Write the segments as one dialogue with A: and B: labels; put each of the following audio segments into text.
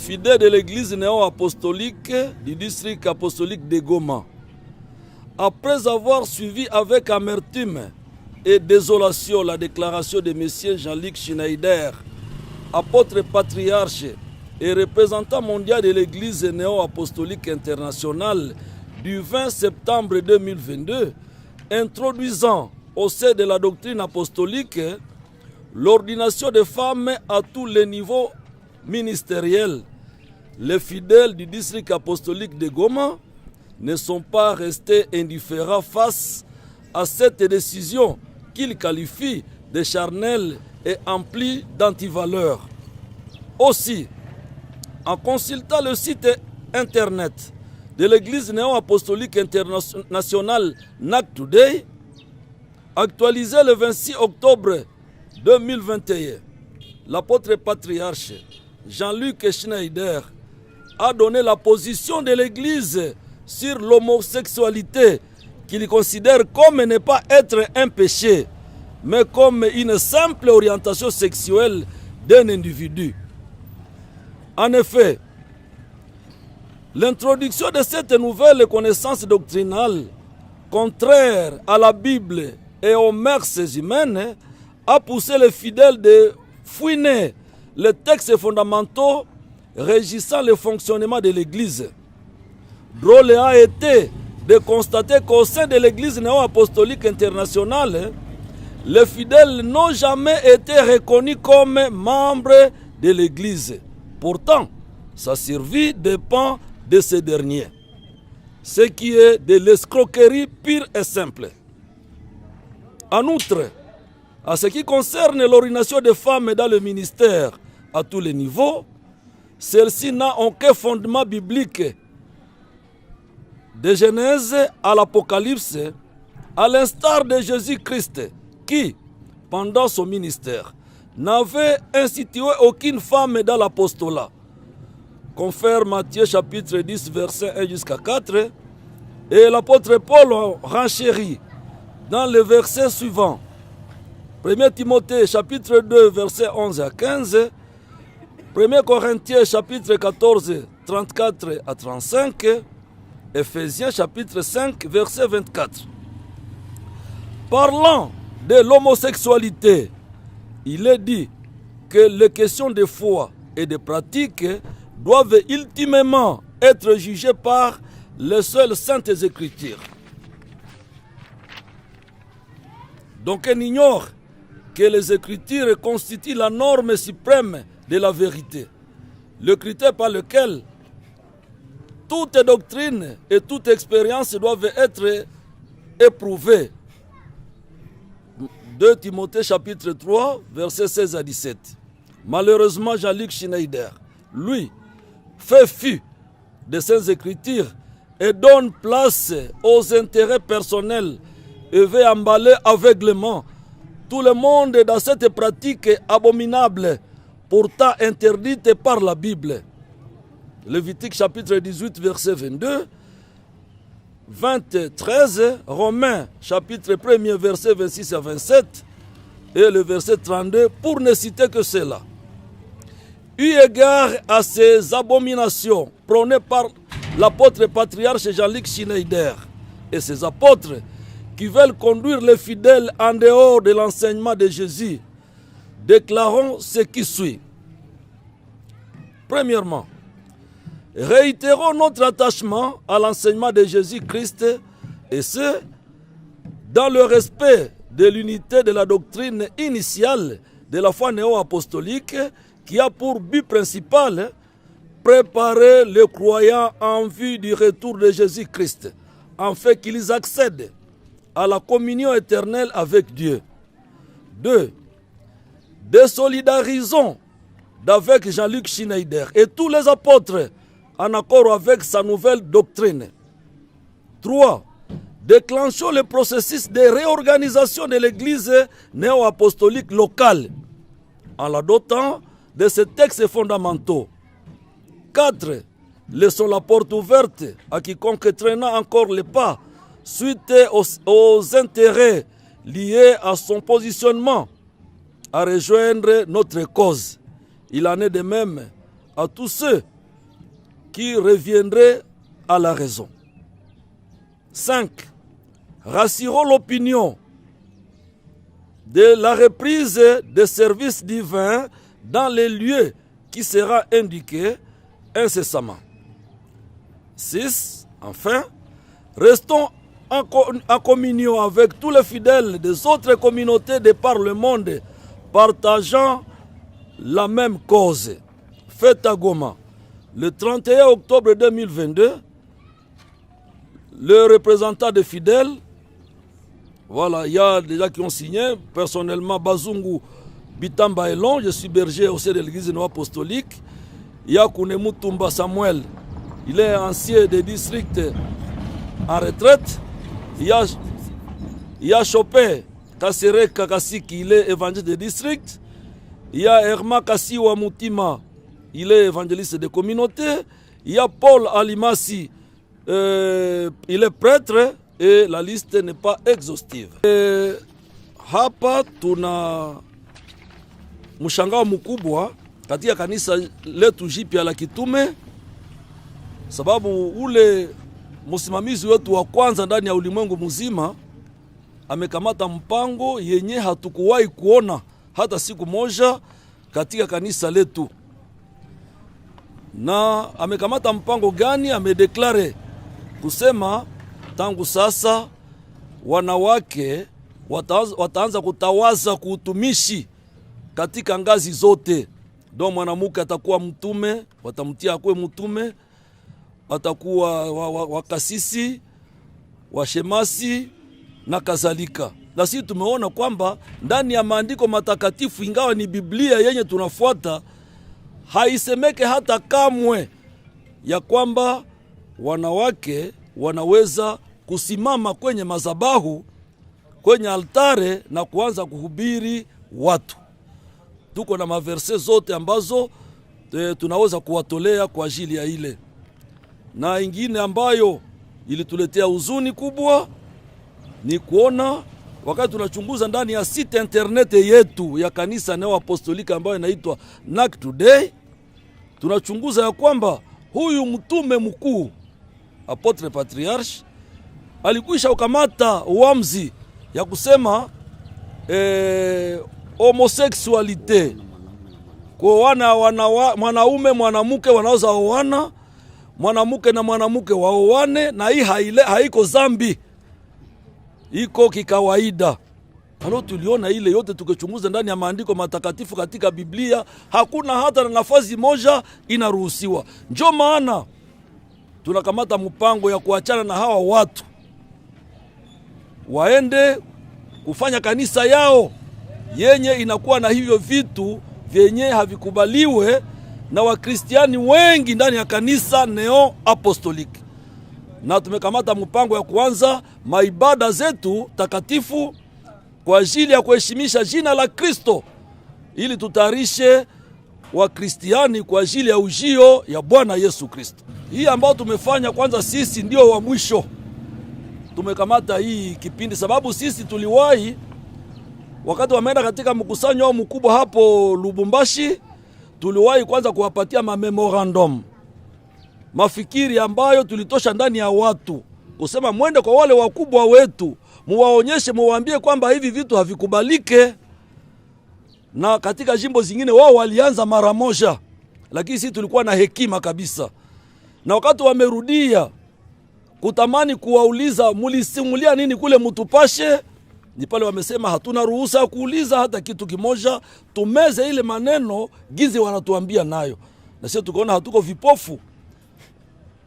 A: Fidèles de l'église néo-apostolique du district apostolique de Goma, après avoir suivi avec amertume et désolation la déclaration de M. Jean-Luc Schneider, apôtre patriarche et représentant mondial de l'église néo-apostolique internationale du 20 septembre 2022, introduisant au sein de la doctrine apostolique l'ordination des femmes à tous les niveaux ministériels, les fidèles du district apostolique de Goma ne sont pas restés indifférents face à cette décision qu'ils qualifient de charnelle et emplie d'antivaleurs. Aussi, en consultant le site internet de l'église néo-apostolique internationale NAC Today, actualisé le 26 octobre 2021, l'apôtre patriarche Jean-Luc Schneider a donné la position de l'église sur l'homosexualité qu'il considère comme ne pas être un péché, mais comme une simple orientation sexuelle d'un individu. En effet, l'introduction de cette nouvelle connaissance doctrinale, contraire à la Bible et aux mœurs humaines, a poussé les fidèles de fouiner les textes fondamentaux régissant le fonctionnement de l'Église. Drôle a été de constater qu'au sein de l'Église néo-apostolique internationale, les fidèles n'ont jamais été reconnus comme membres de l'Église. Pourtant, sa survie dépend de ces derniers, ce qui est de l'escroquerie pure et simple. En outre, en ce qui concerne l'ordination des femmes dans le ministère à tous les niveaux, celle-ci n'a aucun fondement biblique. De Genèse à l'Apocalypse, à l'instar de Jésus-Christ, qui, pendant son ministère, n'avait institué aucune femme dans l'apostolat. Confère Matthieu chapitre 10, verset 1 jusqu'à 4, et l'apôtre Paul renchérit dans le verset suivant. 1 Timothée chapitre 2, verset 11 à 15, 1 Corinthiens chapitre 14, 34 à 35, Ephésiens chapitre 5, verset 24. Parlant de l'homosexualité, il est dit que les questions de foi et de pratique doivent ultimement être jugées par les seules saintes écritures. Donc on ignore que les Écritures constituent la norme suprême de la vérité, le critère par lequel toute doctrine et toute expérience doivent être éprouvées. 2 Timothée chapitre 3, versets 16 à 17. Malheureusement, Jean-Luc Schneider, lui, fait fi de ces Écritures et donne place aux intérêts personnels et veut emballer aveuglément tout le monde dans cette pratique abominable, pourtant interdite par la Bible. Lévitique chapitre 18, verset 22, 13, Romains chapitre 1, verset 26 à 27, et le verset 32, pour ne citer que cela. Eu égard à ces abominations prônées par l'apôtre patriarche Jean-Luc Schneider et ses apôtres, qui veulent conduire les fidèles en dehors de l'enseignement de Jésus, déclarons ce qui suit. Premièrement, réitérons notre attachement à l'enseignement de Jésus-Christ, et ce, dans le respect de l'unité de la doctrine initiale de la foi néo-apostolique, qui a pour but principal préparer les croyants en vue du retour de Jésus-Christ, afin qu'ils accèdent à la communion éternelle avec Dieu. 2. Désolidarisons d'avec Jean-Luc Schneider et tous les apôtres en accord avec sa nouvelle doctrine. 3. Déclenchons le processus de réorganisation de l'Église néo-apostolique locale en la dotant de ces textes fondamentaux. 4. Laissons la porte ouverte à quiconque traînant encore les pas suite aux intérêts liés à son positionnement à rejoindre notre cause. Il en est de même à tous ceux qui reviendrait à la raison. 5. Rassurons l'opinion de la reprise des services divins dans les lieux qui sera indiqué incessamment. 6. Enfin, restons en communion avec tous les fidèles des autres communautés de par le monde, partageant la même cause. Fête à Goma. Le 31 octobre 2022, le représentant des fidèles, voilà, il y a déjà qui ont signé, personnellement Bazungu Bitamba Elon, je suis berger au sein de l'église néo-apostolique. Il y a Kounemu Tumba Samuel, il est ancien des districts en retraite. Il y a Chopin Kassere Kakasiki, il est évangéliste de district. Il y a Herma Kassiwa Moutima, il est évangéliste de communauté. Il y a Paul Alimasi, il est prêtre, et la liste n'est pas exhaustive. Hapa tuna mshangao mkubwa katika kanisa letu jipya la kitume, sababu ule msimamizi wetu wa kwanza ndani ya ulimwengu mzima amekamata mpango yenye hatukuwahi kuona hata siku moja katika kanisa letu. Na amekamata mpango gani? Amedeklare kusema tangu sasa wanawake wataanza kutawaza kuutumishi katika ngazi zote. Ndio mwanamke atakuwa mtume, watamtia akuwe mtume, atakuwa wakasisi, washemasi na kadhalika. Na sisi tumeona kwamba ndani ya maandiko matakatifu, ingawa ni Biblia yenye tunafuata, haisemeke hata kamwe ya kwamba wanawake wanaweza kusimama kwenye mazabahu, kwenye altare na kuanza kuhubiri watu. Tuko na maverse zote ambazo tunaweza kuwatolea kwa ajili ya ile. Na ingine ambayo ilituletea huzuni kubwa ni kuona wakati tunachunguza ndani ya site internet yetu ya kanisa neo-apostolika ambayo inaitwa NAC Today, tunachunguza ya kwamba huyu mtume mkuu Apotre Patriarch alikwisha ukamata uamuzi ya kusema homosexualite, kuoana mwanaume mwanamke wanaweza oana, mwanamke na mwanamke waoane, na hii haiko zambi, iko kikawaida. Halo, tuliona ile yote tukichunguza ndani ya maandiko matakatifu katika Biblia, hakuna hata na nafasi moja inaruhusiwa. Ndio maana tunakamata mpango ya kuachana na hawa watu, waende kufanya kanisa yao yenye inakuwa na hivyo vitu vyenye havikubaliwe na wakristiani wengi ndani ya kanisa neo-apostoliki. Na tumekamata mpango ya kuanza maibada zetu takatifu kwa ajili ya kuheshimisha jina la Kristo, ili tutayarishe wakristiani kwa ajili ya ujio ya Bwana Yesu Kristo. Hii ambao tumefanya kwanza sisi ndio wa mwisho. Tumekamata hii kipindi sababu sisi tuliwahi wakati wameenda katika mkusanyo mkubwa hapo Lubumbashi, tuliwahi kwanza kuwapatia memorandum, mafikiri ambayo tulitosha ndani ya watu, kusema mwende kwa wale wakubwa wetu, muwaonyeshe, muwaambie kwamba hivi vitu havikubalike. Na katika jimbo zingine wao walianza mara moja, lakini sisi tulikuwa na hekima kabisa. Na wakati wamerudia kutamani kuwauliza mulisimulia nini kule mutupashe, ni pale wamesema hatuna ruhusa kuuliza hata kitu kimoja, tumeze ile maneno gizi wanatuambia nayo. Na sisi tukaona hatuko vipofu,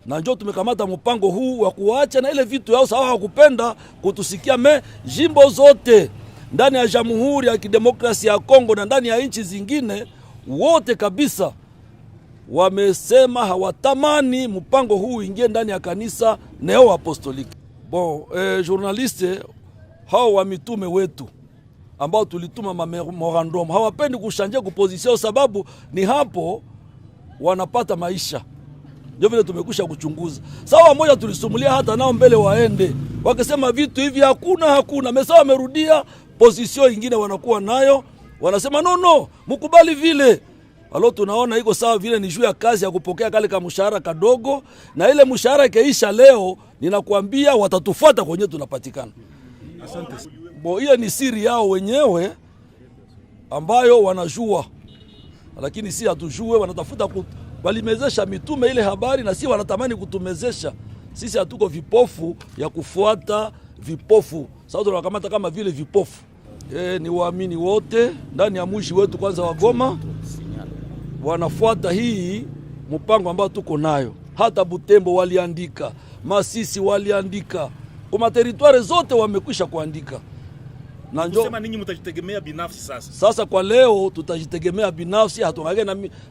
A: na njoo tumekamata mpango huu wa kuacha na ile vitu yao sawa hakupenda kutusikia. Jimbo zote ndani ya Jamhuri ya Kidemokrasia ya Kongo na ndani ya nchi zingine, wote kabisa wamesema hawatamani mpango huu ingie ndani ya kanisa neo-apostoliki. Bon, journaliste hao wa mitume wetu ambao tulituma memorandum hawapendi kushanje kuposition, sababu ni hapo wanapata maisha. Ndio vile tumekusha kuchunguza. Sawa moja tulisumulia hata nao mbele waende, wakisema vitu hivi hakuna. Mesawa wamerudia position nyingine wanakuwa nayo, wanasema no, mkubali vile. Alo tunaona iko sawa vile ni juu ya kazi ya kupokea kale ka mshahara kadogo, na ile mshahara ikaisha leo, ninakuambia watatufuata kwenye tunapatikana. Asante. Hiyo ni siri yao wenyewe ambayo wanajua, lakini si hatujue. Wanatafuta walimezesha mitume ile habari, na si wanatamani kutumezesha. Sisi hatuko vipofu ya kufuata vipofu, sababu tunakamata kama vile vipofu. Ni waamini wote ndani ya mji wetu kwanza wa Goma wanafuata hii mpango ambao tuko nayo. Hata Butembo waliandika, Masisi waliandika, kwa territoire zote wamekwisha kuandika.
B: Na ndio kusema ninyi mtajitegemea binafsi sasa.
A: Sasa kwa leo tutajitegemea binafsi, hatungage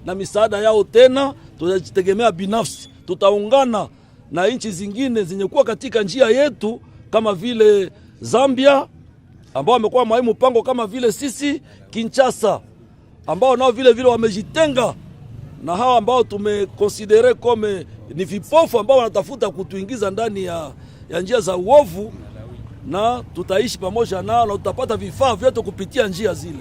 A: na misaada yao tena, tutajitegemea binafsi. Tutaungana na nchi zingine zenye kuwa katika njia yetu kama vile Zambia ambao wamekuwa muhimu mpango kama vile sisi, Kinshasa ambao nao vile vile wamejitenga na hawa ambao tumekonsidere kome ni vipofu ambao wanatafuta kutuingiza ndani ya njia za uovu, na tutaishi pamoja nao na tutapata vifaa vyote kupitia njia zile.